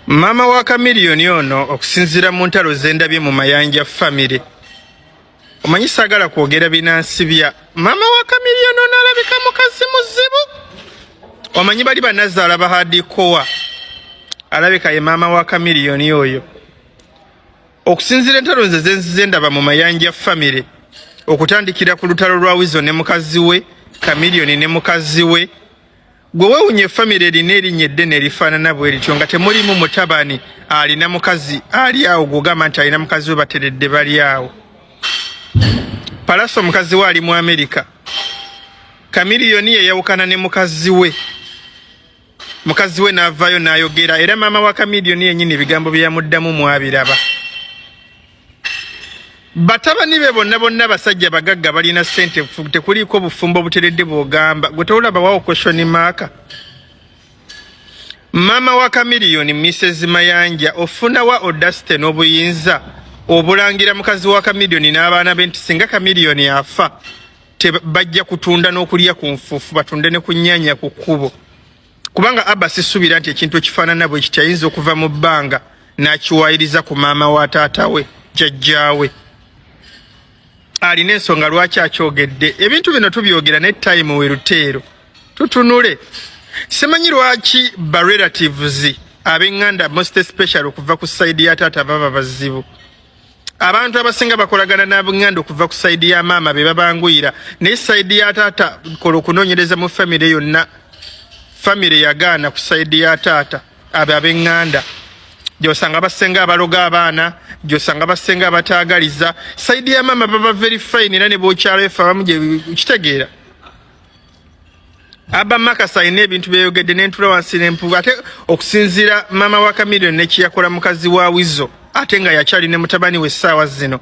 Mama wa Chameleone ono okusinzira mu ntalo z'endabye mu Mayanja family. Omanyi saagala kwogera binansibya. Mama wa Chameleone ono alabika mukazi muzibu. Omanyi bali bannazaala ba hardcore. Alabika ye mama wa Chameleone oyo. Okusinzira entalo z'endaba mu Mayanja family. Okutandikira ku lutalo lwa Wizo ne mukazi we, Chameleone ne mukazi we. Gwe weewunye family erina erinnya eddene erifaanana bwe lityo nga temulimu mutabani alina mukazi ali awo gw'ogamba nti alina mukazi we bateredde bali awo. Palaso mukazi we ali mu Amerika. Chameleone yayawukana ne mukazi we. Mukazi we n'avaayo n'ayogera era maama wa Chameleone yennyini ebigambo bye yamuddamu mwabiraba. Batabani be bonna basajja bagagga balina ssente tekuliiko bufumbo buteredde bw'ogamba gwe tolaba wawo question mark. Mama wa Chameleone Mrs. Mayanja ofuna wa audacity n'obuyinza obulangira mukazi wa Chameleone n'abaana be nti singa Chameleone afa bajja kutunda n'okulya ku nfuufu batunde ne ku nnyaanya ku kkubo. Kubanga Abba sisuubira nti ekintu ekifaanana bwe kitayinza okuva mu bbanga n'akiwaayiriza ku maama wa taata we jjajjaawe. Alina ensonga lwaki akyogedde. Ebintu bino tubyogera ne time we Luteero. Tutunule. Simanyi lwaki ba relatives ab'enganda most special okuva ku side ya taata baba bazibu. Abantu abasinga bakolagana n'ab'enganda okuva ku side ya maama be babanguyira. Ne side ya taata kola okunoonyereza mu family yonna. Family yagaana ku side ya taata ab'enganda. Gyosanga basenga abaloga abaana, gyosanga basenga abataagaliza. Saidi ya mama baba very fine era ne bwokyalo efa bamuje kitegeera. Abba Makasa ine ebintu byeyogedde n'entula wansi n'empuga ate okusinzira mama wa Chameleone ne kiyakola mukazi wa Wizo ate nga yakyali ne mutabani we ssaawa zino.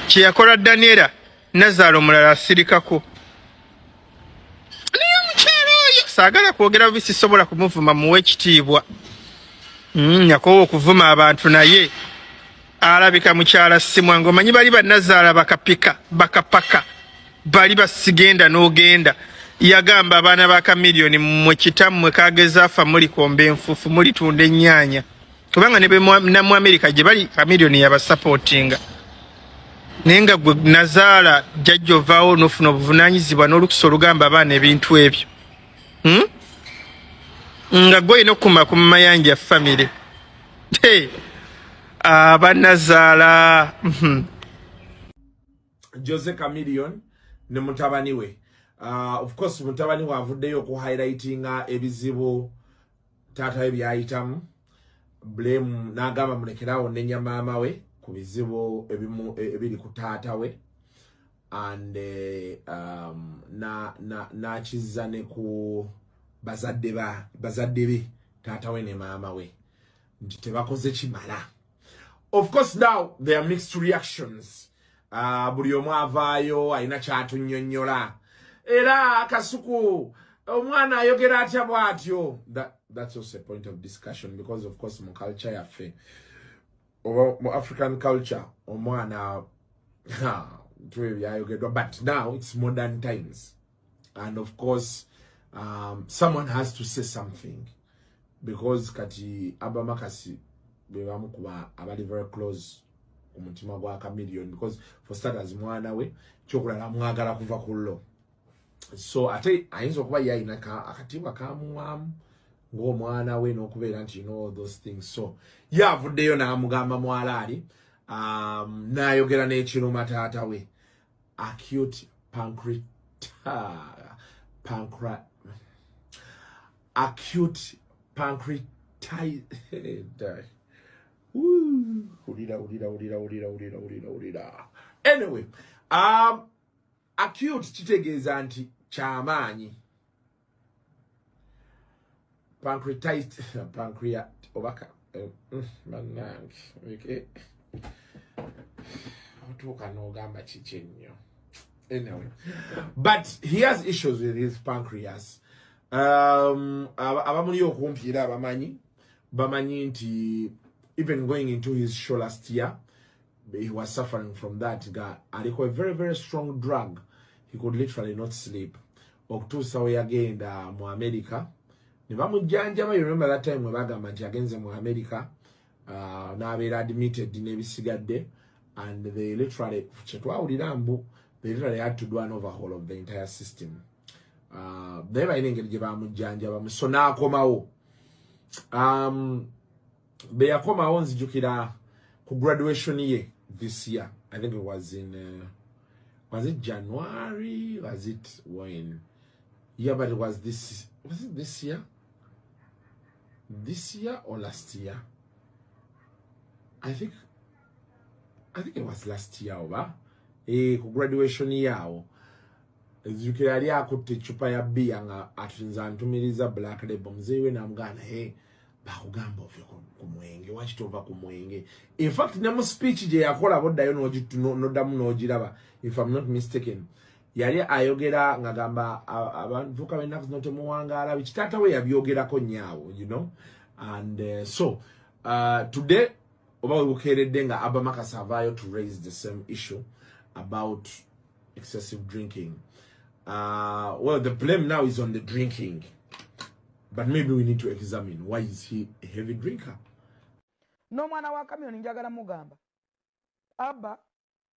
Kiyakola Daniela Nazaalo mulala asirikako. Niyo mukyalo oyo saagala kwogera bisisobola kumuvuma muwe ekitiibwa. Yakobo okuvuma abantu naye alabika mukyala simwango manyi bali bannazaala bakapaka bali basigenda n'ogenda yagamba abaana ba Chameleone mwe kitammwe kageza afa muli kombe enfufu muli tunda ennyaanya kubanga ne mu Amerika gye bali Chameleone yabasupportinga naye nga gwe nazaala jjajja ovaawo n'ofuna obuvunaanyizibwa n'olukusa olugamba abaana ebintu ebyo. Nga gwe ino kuma ku Mayanja family. Abanazaala. Jose Chameleone ne mutabani we. Of course mutabani we avuddeyo ku highlightinga ebizibu taata we byayitamu. Blame n'agamba mulekerawo nenya maama we ku bizibu ebiri ku taata we. And n'akizza ne ku bazadde be taata we ne maama we nti tebakoze kimala. Of course now there are mixed reactions. Buli omu avaayo alina kyatunyonnyola era Kasuku omwana ayogera atya bw'atyo. That's also a point of discussion because of course mu culture yaffe mu African culture omwana tuwe byayogeddwa but now it's modern times and of course someone has to say something because kati Abba Makasi bebamu kuba abali very close kumutima gwa Chameleone because for starters mwana we kyokulala mwagala kuva kullo so ate ayinza okuba yayina akatibwa kamuwamu ng'omwana we n'okubeera nti you know all those things so yavuddeyo n'amugamba mwalaali n'ayogera n'ekiruma taata we acute acute pancreatitis. Anyway, acute kitegeeza nti kyamaanyi. Pancreas obaka manange okay. Otuuka n'ogamba kiki ennyo. Anyway, but he has issues with his pancreas. Abamuli okumpiira bamanyi nti even going into his show last year he was suffering from that. Aliko a very very strong drug. He could literally not sleep. Okutuusa we yagenda mu America ne bamujjanjaba. You remember that time we bagamba nti agenze mu America n'abeera admitted n'ebisigadde, and they literally kyetwawulira mbu they literally had to do an overhaul of the entire system. Naye balina engeri gye bamujjanjabamu, so n'akomawo. Be yakomawo nzijukira ku graduation ye this year. I think it was in was it January? Was it when? Yeah, but it was it this year? This year or last year? I think it was last year, over. Ku graduation yawo. Nzijukira yali akutte ecupa ya bia nga atunza antumiriza Black Label. Mzewe na mgana, hey, bakugamba ove ku mwenge, wachitova ku mwenge. In fact, nemu speech je yakola boddayo nodamu n'ogiraba, if I'm not mistaken. Yali ayogera ngagamba abantu kabenaku zino temuwangaala, bikitaata we yabyogerako nnyawo, you know. And so today oba webukeeredde nga Abba Makasa avaayo to raise the same issue about excessive drinking. Well, the blame now is on the drinking, but maybe we need to examine why is he a heavy drinker. No mwana wa Kamioni njagala mugamba Abba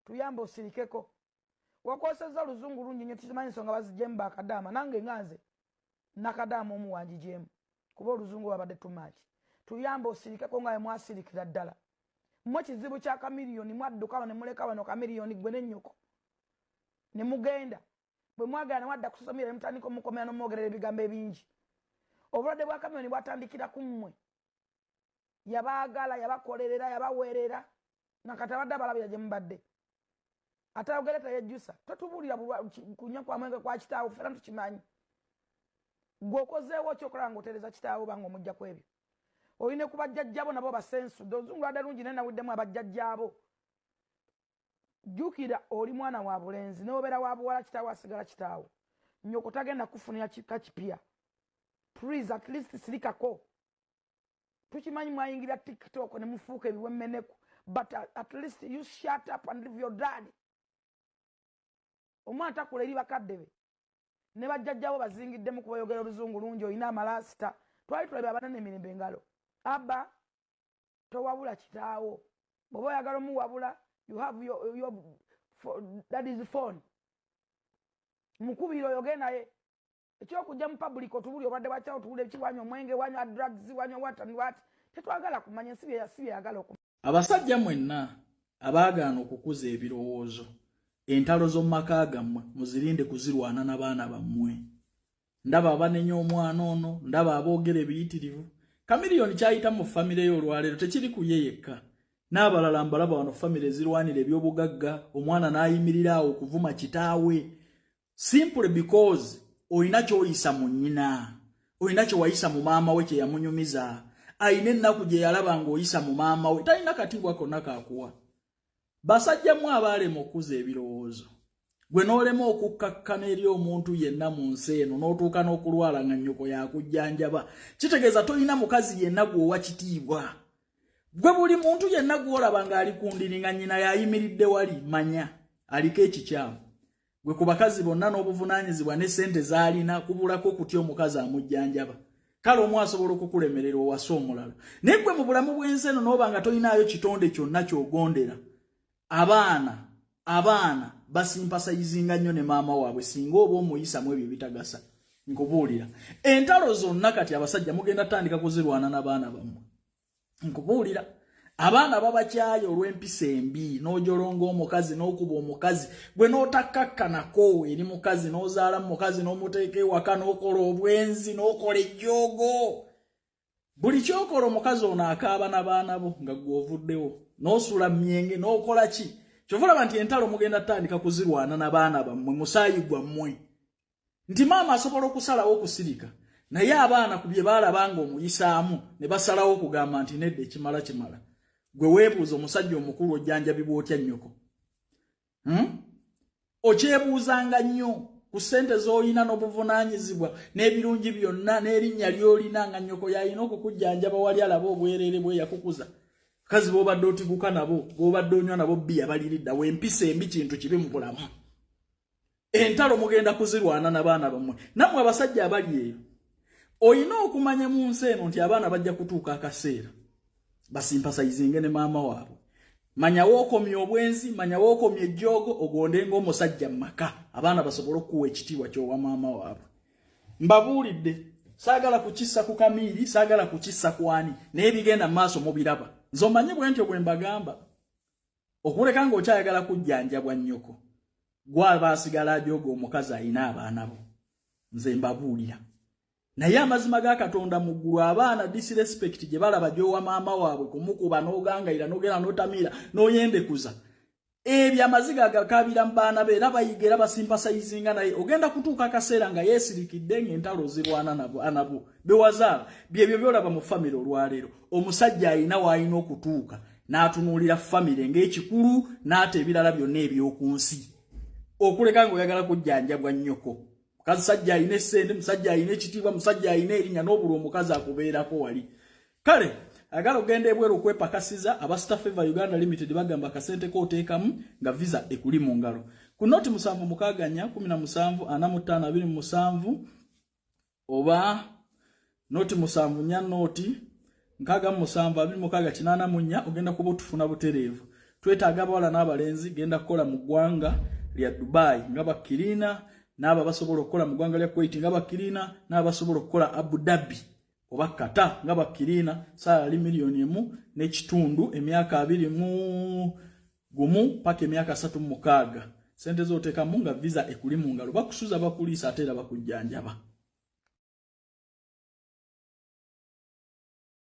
tuyamba osirikeko wakoseza luzungu lungi nnyo tukimanyi ensonga bazijjemba akadaama, nange nganze nakadaama omuwanjijemu kuba oluzungu babadde tumaaki. Tuyamba osirikeko nga mwasirikira ddala. Mmwe kizibu kya Kamiliyoni mwadduka ne muleka bano Kamiliyoni gwe n'ennyoko ne mugenda. Bwe mwagala ne wadda kusomera mutandika omukomera n'omwogerera ebigambo ebingi. Obulwadde bwa Kamiliyoni bwatandikira ku mmwe. Yabaagala, yabakolerera, yabaweerera, nakati abadde abalabira gye mubadde. Atayogereta yejjusa. Totubuulira kunywa kwa mwenge kwa kitaawo, ffera tukimanyi. Gwe okozeewo kyokola ng'otereza kitaawo banga omujja ku ebyo. Oyine ku bajjajjabo nabo basensu. Dozungu lwadde lungi naye nawiddemu abajjajjabo. Jjukira oli mwana wa bulenzi n'obeera wa buwala kitaawo asigala kitaawo. Nnyoko tagenda kufunira kika kipya. Please at least sirikako. Tukimanyi mwayingira TikTok ne mufuuka ebiwemmeneku, but at least you shut up and leave your dad. Omwana takula eri bakadde be. Ne bajjajjabo bazingiddemu kuba yogera oluzungu lungi, olina amalasita. Twali tulabye abanene emirembe engalo. Abba towabula kitaawo. Bw'oba oyagala omuwabula, you have your that is the phone. Mukubiro oyogere naye. Ekyokujja mu public otubuli obadde bwakyawo tubule ekiwanya omwenge, wanya drugs, wanya what and what. Tetwagala kumanya ensi yagala okumanya. Abasajja mwenna abaagaana okukuza ebirowoozo, entalo z'omumaka gammwe muzirinde kuzirwana n'abaana bammwe. Ndaba abanenya omwana ono, ndaba aboogera ebiyitirivu. Kamiliyoni kyayita mu famire y'olwaleero tekiri ku ye yekka. N'abalala mbalaba wano famire ezirwanira ebyobugagga, omwana n'ayimirira awo okuvuma kitaawe. Simply because oyina ky'oyisa mu nnyina, oyina kye wayisa mu maama we kye yamunyumiza, ayina ennaku gye yalaba ng'oyisa mu maama we, talina katiibwa konna kaakuwa. Basajjamu abaalema okuza ebirowoozo, gwe n'olema okukkakkana eri omuntu yenna mu nsi eno n'otuuka n'okulwala nga nnyoko yakujjanjaba, kitegeeza tolina mukazi yenna gw'owa kitiibwa. Gwe buli muntu yenna gw'olaba ng'ali ku ndiri nga nnyina yayimiridde wali, manya aliko ekikyamu. Gwe ku bakazi bonna n'obuvunaanyizibwa ne ssente z'alina kubulako kutya omukazi amujjanjaba. Kale omu asobola okukulemerera owasa omulala. Naye gwe mu bulamu bw'ensi eno n'oba nga tolinaayo kitonde kyonna ky'ogondera. Abaana basimpasayizinga nnyo ne maama waabwe singa oba omuyisamu ebyo bitagasa. Nkubuulira. Entalo zonna kati abasajja mugenda tandika kuzirwana n'abaana bammwe. Nkubuulira. Abaana babakyaye olw'empisa embi, n'ojolonga omukazi n'okuba omukazi, gwe n'otakkakkanako eri mukazi n'ozaala mukazi n'omuteeka ewaka n'okola obwenzi n'okola ejjoogo. Buli kyokola omukazi ono akaaba n'abaana bo nga gwe ovuddewo, n'osula myenge n'okola ki? Kyova olaba nti entalo mugenda tandika kuzirwana n'abaana bammwe, musaayi gwammwe. Nti maama asobola okusalawo okusirika, naye abaana ku bye baalaba ng'omuyisaamu ne basalawo okugamba nti nedda ekimala. Gwe weebuuza omusajja omukulu ojjanjabibwa otya nnyoko? Okyebuuzanga nnyo ku ssente z'olina n'obuvunaanyizibwa n'ebirungi byonna n'erinnya ly'olina nga nnyoko yalina okukujjanjaba wali alaba obwereere bwe yakukuza. Kazi bw'obadde otiguka nabo, bw'obadde onywa nabo bbiya baliridda, w'empisa embi kintu kibi mu bulamu. Entalo mugenda kuzirwana n'abaana bammwe. Nammwe abasajja abali eyo, oyina okumanya mu nsi eno nti abaana bajja kutuuka akaseera basimpasayizinge ne maama waabwe. Manya wookomye obwenzi, manya wookomye ejjoogo, ogondenga omusajja mu maka abaana basobole okuwa ekitiibwa ky'owa maama waabwe. Mbabuulidde saagala kukissa ku Kamiiri, saagala kukissa ku ani, naye bigenda mu maaso mubiraba. Nze omanyi bwentyo bwe mbagamba okuleka ng'okyayagala kujjanjabwa nnyoko gw'aba asigala ajooga omukazi ayina abaana bo. Nze mbabuulira naye amazima ga Katonda mu ggulu abaana disrespect gye balaba gy'owa maama waabwe kumukuba n'ogangayira n'ogera n'otamiira n'oyendekuza ebyo amaziga agakabira mu baana be era bayiga era basimpasayizinga naye ogenda kutuuka akaseera nga yeesirikidde ng'entalo zirwana nabo bewazaala byebyo byolaba mu famire olwaleero. Omusajja ayina w'alina okutuuka n'atunuulira famire ng'ekikulu n'ate ebirala byonna eby'oku nsi okuleka ng'oyagala kujjanjabwa nnyoko. Mukazi sajja ayina essente, musajja ayina ekitiibwa, musajja ayina erinnya n'obula omukazi akubeerako wali. Kale agala ogenda ebweru okwepakasiza aba Star Favor Uganda Limited bagamba akasente kooteekamu nga visa ekuli mu ngalo. Ku noti 7 17 45 27 oba noti 7 nya noti 6 27 ogenda kuba otufuna butereevu. Twetaaga abawala n'abalenzi genda kukola mu ggwanga lya Dubai nga bakirina n'aba basobola okukola mu ggwanga lya Kuwait nga bakirina n'aba basobola okukola Abu Dhabi oba Qatar nga bakirina saali $1.5 emyaka 21 paka emyaka 36. Sente zooteekamu nga visa ekuli mu ngalo bakusuza bakuliisa ate era bakujjanjaba.